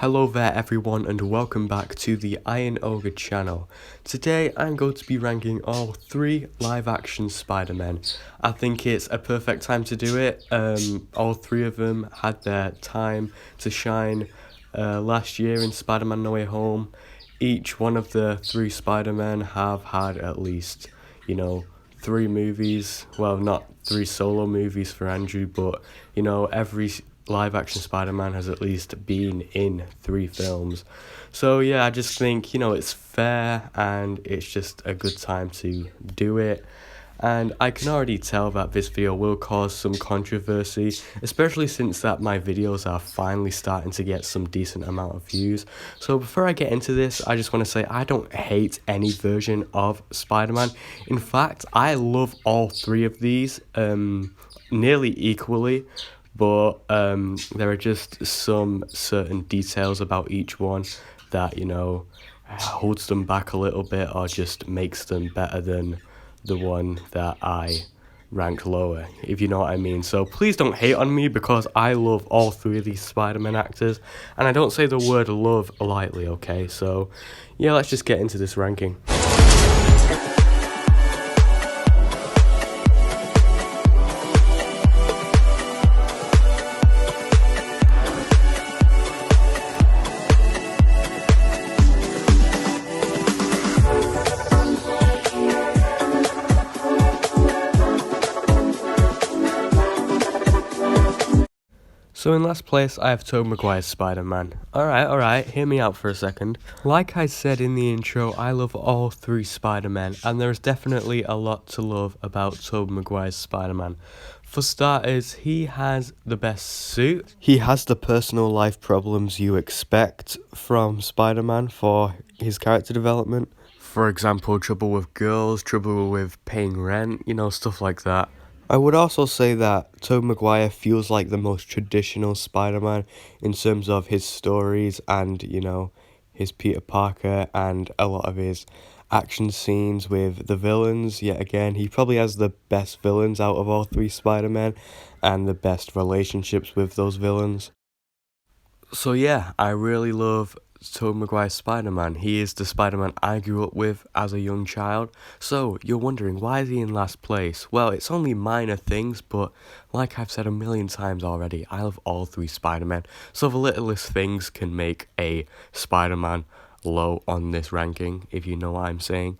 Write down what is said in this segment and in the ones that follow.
Hello there everyone and welcome back to the Iron Ogre channel. Today I'm going to be ranking all 3 live action Spider-Man. I think it's a perfect time to do it. All 3 of them had their time to shine last year in Spider-Man No Way Home. Each one of the 3 Spider-Men have had at least, 3 movies. Well, not 3 solo movies for Andrew, but every live action Spider-Man has at least been in 3 films. So yeah, I just think, it's fair and it's just a good time to do it. And I can already tell that this video will cause some controversy, especially since that my videos are finally starting to get some decent amount of views. So before I get into this, I just want to say I don't hate any version of Spider-Man. In fact, I love all 3 of these nearly equally. But there are just some certain details about each one that, holds them back a little bit or just makes them better than the one that I rank lower, if you know what I mean. So please don't hate on me because I love all 3 of these Spider-Man actors. And I don't say the word love lightly, okay? So yeah, let's just get into this ranking. So in last place, I have Tobey Maguire's Spider-Man. Alright, hear me out for a second. Like I said in the intro, I love all 3 Spider-Men, and there's definitely a lot to love about Tobey Maguire's Spider-Man. For starters, he has the best suit. He has the personal life problems you expect from Spider-Man for his character development. For example, trouble with girls, trouble with paying rent, stuff like that. I would also say that Tobey Maguire feels like the most traditional Spider-Man in terms of his stories and, his Peter Parker and a lot of his action scenes with the villains. Yet again, he probably has the best villains out of all 3 Spider-Men and the best relationships with those villains. So yeah, I really love Tobey Maguire's Spider-Man. He is the Spider-Man I grew up with as a young child. So you're wondering, why is he in last place? Well, it's only minor things, but like I've said a million times already, I love all 3 Spider-Men. So the littlest things can make a Spider-Man low on this ranking, if you know what I'm saying.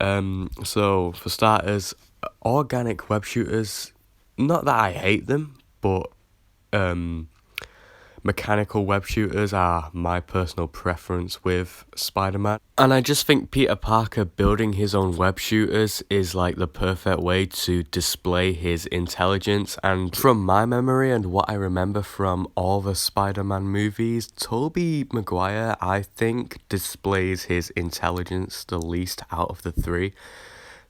So for starters, organic web shooters, not that I hate them, but mechanical web shooters are my personal preference with Spider-Man. And I just think Peter Parker building his own web shooters is like the perfect way to display his intelligence. And from my memory and what I remember from all the Spider-Man movies, Tobey Maguire, I think, displays his intelligence the least out of the 3.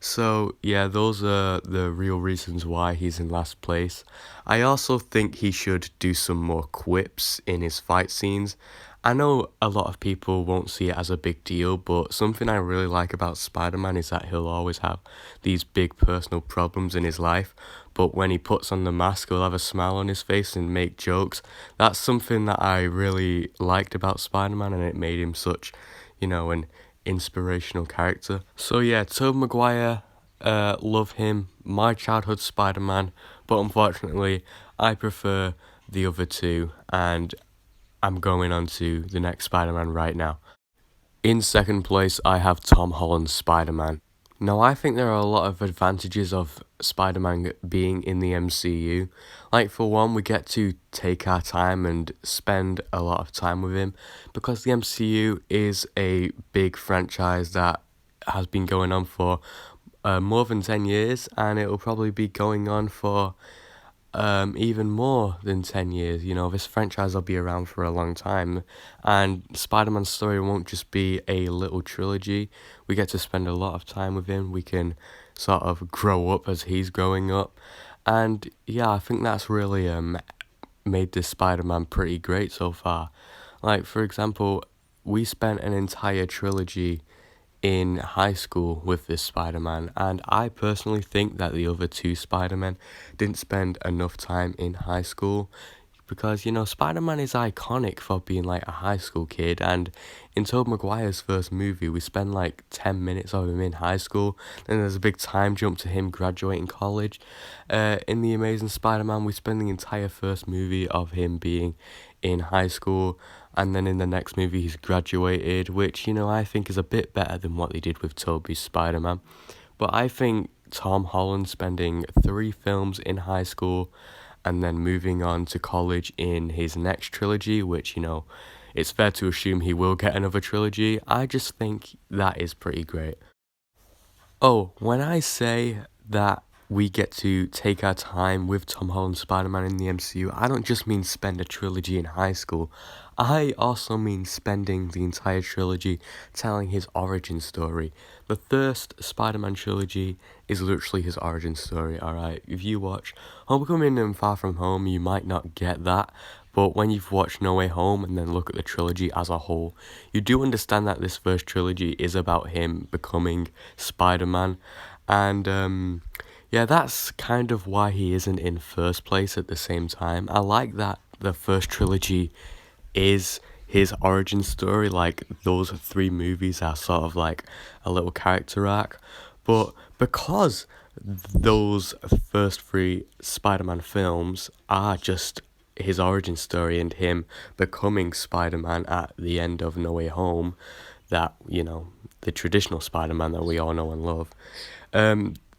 So yeah, those are the real reasons why he's in last place. I also think he should do some more quips in his fight scenes. I know a lot of people won't see it as a big deal, but something I really like about Spider-Man is that he'll always have these big personal problems in his life, but when he puts on the mask, he'll have a smile on his face and make jokes. That's something that I really liked about Spider-Man, and it made him such, an inspirational character. So yeah, Tobey Maguire, love him, my childhood Spider-Man, but unfortunately I prefer the other 2, and I'm going on to the next Spider-Man right now. In second place, I have Tom Holland's Spider-Man. Now, I think there are a lot of advantages of Spider-Man being in the MCU. Like, for one, we get to take our time and spend a lot of time with him, because the MCU is a big franchise that has been going on for more than 10 years, and it will probably be going on for even more than 10 years. This franchise will be around for a long time, and Spider-Man's story won't just be a little trilogy. We get to spend a lot of time with him. We can sort of grow up as he's growing up, and yeah, I think that's really made this Spider-Man pretty great so far. Like, for example, we spent an entire trilogy in high school with this Spider-Man, and I personally think that the other 2 Spider-Men didn't spend enough time in high school. because, you know, Spider-Man is iconic for being like a high school kid, and in Tobey Maguire's first movie, we spend like 10 minutes of him in high school, then there's a big time jump to him graduating college. In The Amazing Spider-Man, we spend the entire first movie of him being in high school, and then in the next movie he's graduated, which, you know, I think is a bit better than what they did with Tobey's Spider-Man. But I think Tom Holland spending 3 films in high school and then moving on to college in his next trilogy, which, you know, it's fair to assume he will get another trilogy, I just think that is pretty great. Oh, when I say that we get to take our time with Tom Holland's Spider-Man in the MCU, I don't just mean spend a trilogy in high school. I also mean spending the entire trilogy telling his origin story. The first Spider-Man trilogy is literally his origin story, alright? If you watch Homecoming and Far From Home, you might not get that, but when you've watched No Way Home and then look at the trilogy as a whole, you do understand that this first trilogy is about him becoming Spider-Man. And yeah, that's kind of why he isn't in first place at the same time. I like that the first trilogy is his origin story, like those 3 movies are sort of like a little character arc. But because those first 3 Spider-Man films are just his origin story and him becoming Spider-Man at the end of No Way Home, that, you know, the traditional Spider-Man that we all know and love,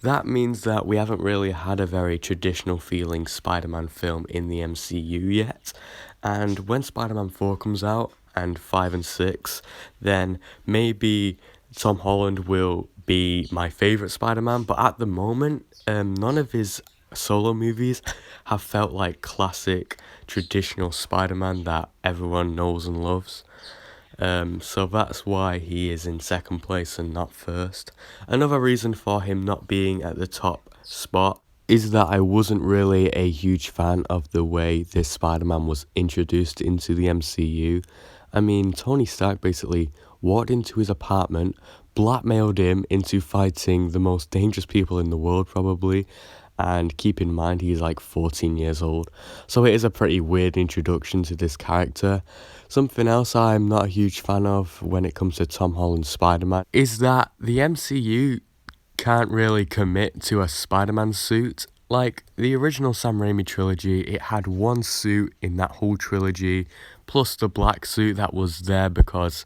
that means that we haven't really had a very traditional feeling Spider-Man film in the MCU yet. And when Spider-Man 4 comes out, and 5 and 6, then maybe Tom Holland will be my favourite Spider-Man. But at the moment, none of his solo movies have felt like classic traditional Spider-Man that everyone knows and loves. So that's why he is in second place and not first. Another reason for him not being at the top spot is that I wasn't really a huge fan of the way this Spider-Man was introduced into the MCU. I mean, Tony Stark basically walked into his apartment, blackmailed him into fighting the most dangerous people in the world probably, and keep in mind he's like 14 years old, so it is a pretty weird introduction to this character. Something else I'm not a huge fan of when it comes to Tom Holland's Spider-Man is that the MCU can't really commit to a Spider-Man suit. Like, the original Sam Raimi trilogy, it had one suit in that whole trilogy, plus the black suit that was there because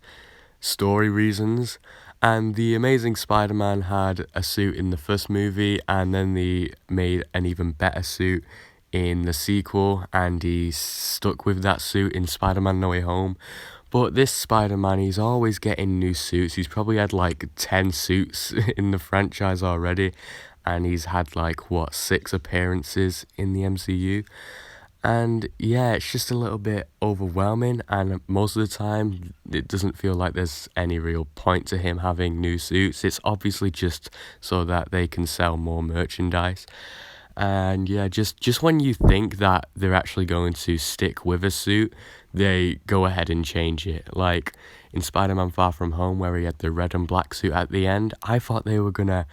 story reasons. And The Amazing Spider-Man had a suit in the first movie, and then they made an even better suit in the sequel, and he stuck with that suit in Spider-Man No Way Home. But this Spider-Man, he's always getting new suits. He's probably had like 10 suits in the franchise already, and he's had like, 6 appearances in the MCU. And yeah, it's just a little bit overwhelming, and most of the time it doesn't feel like there's any real point to him having new suits. It's obviously just so that they can sell more merchandise. And yeah, just when you think that they're actually going to stick with a suit, they go ahead and change it. Like in Spider-Man Far From Home, where he had the red and black suit at the end, I thought they were gonna,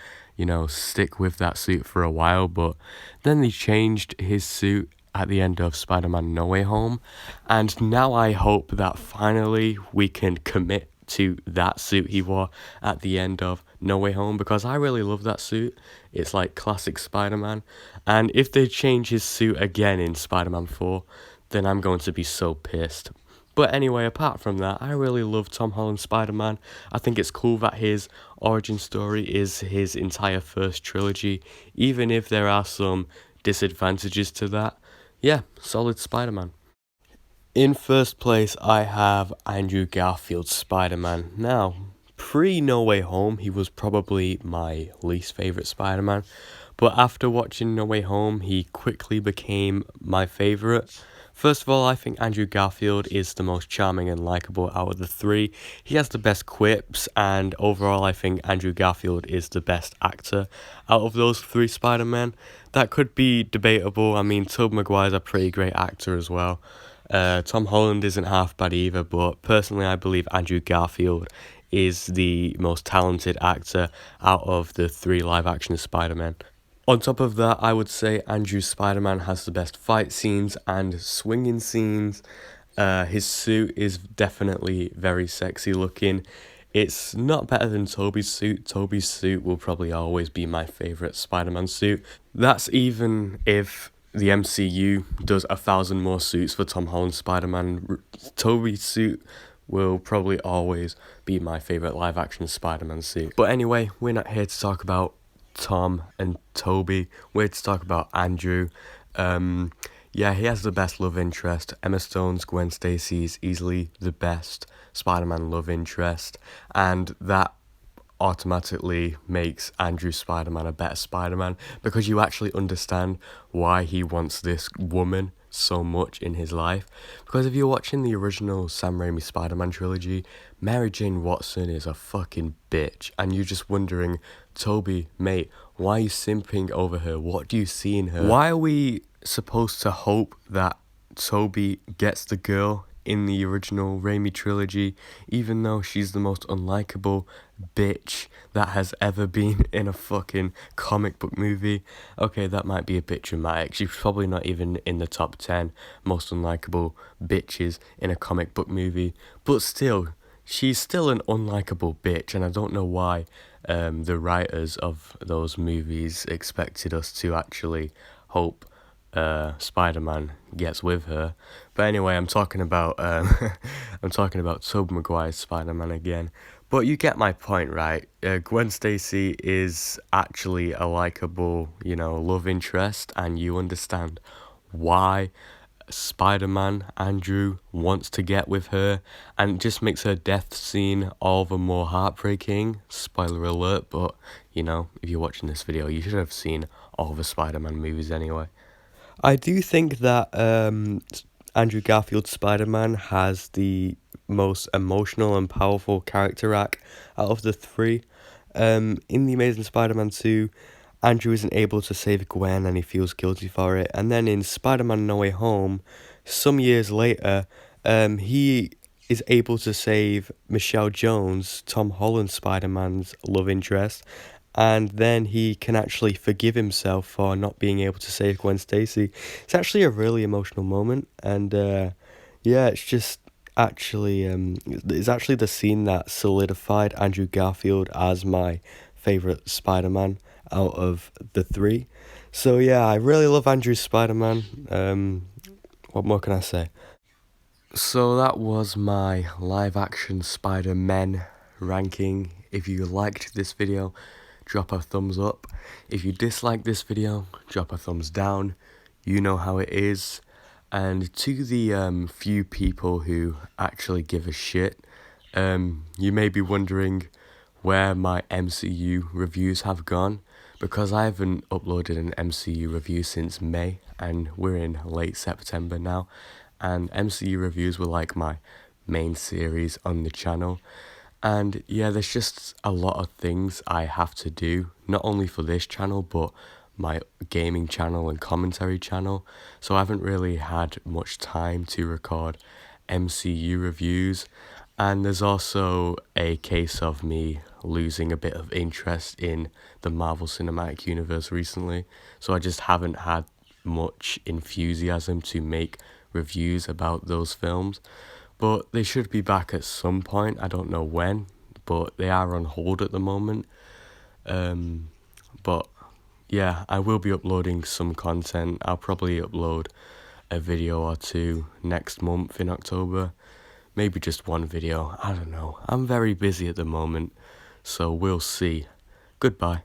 stick with that suit for a while, but then they changed his suit at the end of Spider-Man No Way Home, and now I hope that finally we can commit to that suit he wore at the end of No Way Home, because I really love that suit. It's like classic Spider-Man, and if they change his suit again in Spider-Man 4, then I'm going to be so pissed. But anyway, apart from that, I really love Tom Holland's Spider-Man. I think it's cool that his origin story is his entire first trilogy, even if there are some disadvantages to that. Yeah, solid Spider-Man. In first place, I have Andrew Garfield's Spider-Man. Now, pre-No Way Home, he was probably my least favourite Spider-Man, but after watching No Way Home, he quickly became my favourite. First of all, I think Andrew Garfield is the most charming and likeable out of the 3. He has the best quips, and overall I think Andrew Garfield is the best actor out of those 3 Spider-Men. That could be debatable. I mean, Tobey Maguire's a pretty great actor as well. Tom Holland isn't half bad either, but personally I believe Andrew Garfield is the most talented actor out of the 3 live-action Spider-Men. On top of that, I would say Andrew's Spider-Man has the best fight scenes and swinging scenes. His suit is definitely very sexy looking. It's not better than Toby's suit. Toby's suit will probably always be my favourite Spider-Man suit. That's even if the MCU does 1,000 more suits for Tom Holland's Spider-Man. Toby's suit will probably always be my favourite live-action Spider-Man suit. But anyway, we're not here to talk about Tom and Toby. We're here to talk about Andrew. Yeah, he has the best love interest. Emma Stone's Gwen Stacy is easily the best Spider-Man love interest, and that automatically makes Andrew Spider-Man a better Spider-Man because you actually understand why he wants this woman so much in his life. Because if you're watching the original Sam Raimi Spider-Man trilogy, Mary Jane Watson is a fucking bitch, and you're just wondering, Toby, mate, why are you simping over her? What do you see in her? Why are we supposed to hope that Toby gets the girl in the original Raimi trilogy, even though she's the most unlikable bitch that has ever been in a fucking comic book movie? Okay, that might be a bit dramatic. She's probably not even in the top 10 most unlikable bitches in a comic book movie, but still, she's still an unlikable bitch, and I don't know why the writers of those movies expected us to actually hope Spider-Man gets with her. But anyway, I'm talking about Tobey Maguire's Spider-Man again. But you get my point, right? Gwen Stacy is actually a likable, love interest, and you understand why Spider-Man Andrew wants to get with her, and it just makes her death scene all the more heartbreaking. Spoiler alert, but if you're watching this video, you should have seen all the Spider-Man movies anyway. I do think that Andrew Garfield's Spider-Man has the most emotional and powerful character arc out of the three. In The Amazing Spider-Man 2, Andrew isn't able to save Gwen and he feels guilty for it. And then in Spider-Man No Way Home, some years later, he is able to save Michelle Jones, Tom Holland Spider-Man's love interest, and then he can actually forgive himself for not being able to save Gwen Stacy. It's actually a really emotional moment, and it's just actually it's actually the scene that solidified Andrew Garfield as my favourite Spider-Man out of the three. So yeah, I really love Andrew's Spider-Man. What more can I say? So that was my live-action Spider-Man ranking. If you liked this video, drop a thumbs up. If you dislike this video, drop a thumbs down. You know how it is. And to the few people who actually give a shit, you may be wondering where my MCU reviews have gone, because I haven't uploaded an MCU review since May, and we're in late September now, and MCU reviews were like my main series on the channel. And yeah, there's just a lot of things I have to do, not only for this channel, but my gaming channel and commentary channel. So I haven't really had much time to record MCU reviews. And there's also a case of me losing a bit of interest in the Marvel Cinematic Universe recently. So I just haven't had much enthusiasm to make reviews about those films. But they should be back at some point. I don't know when, but they are on hold at the moment. But yeah, I will be uploading some content. I'll probably upload a video or two next month in October. Maybe just one video. I don't know. I'm very busy at the moment, so we'll see. Goodbye.